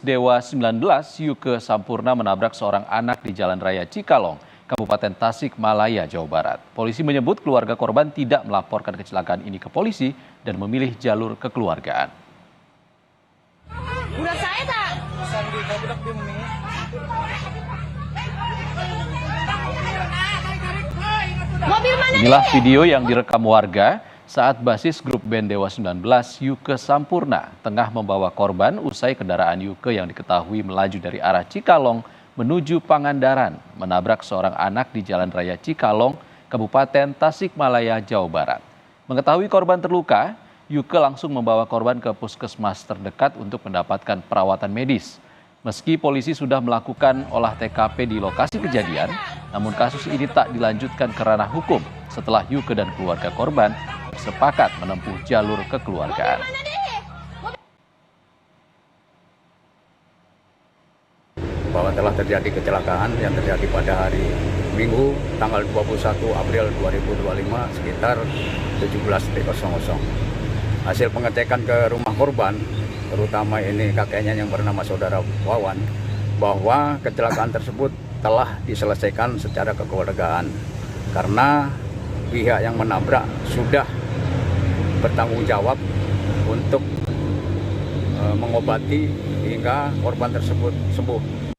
Dewa 19 Yuke Sampurna menabrak seorang anak di Jalan Raya Cikalong, Kabupaten Tasikmalaya, Jawa Barat. Polisi menyebut keluarga korban tidak melaporkan kecelakaan ini ke polisi dan memilih jalur kekeluargaan. Inilah video yang direkam warga saat basis grup band Dewa 19 Yuke Sampurna tengah membawa korban usai kendaraan Yuke yang diketahui melaju dari arah Cikalong menuju Pangandaran menabrak seorang anak di Jalan Raya Cikalong, Kabupaten Tasikmalaya, Jawa Barat. Mengetahui korban terluka, Yuke langsung membawa korban ke puskesmas terdekat untuk mendapatkan perawatan medis. Meski polisi sudah melakukan olah TKP di lokasi kejadian, namun kasus ini tak dilanjutkan ke ranah hukum setelah Yuke dan keluarga korban sepakat menempuh jalur kekeluargaan. Bahwa telah terjadi kecelakaan yang terjadi pada hari Minggu tanggal 21 April 2025 sekitar 17.00. Hasil pengecekan ke rumah korban, terutama ini kakeknya yang bernama Saudara Wawan, bahwa kecelakaan tersebut telah diselesaikan secara kekeluargaan karena pihak yang menabrak sudah bertanggung jawab untuk mengobati hingga korban tersebut sembuh.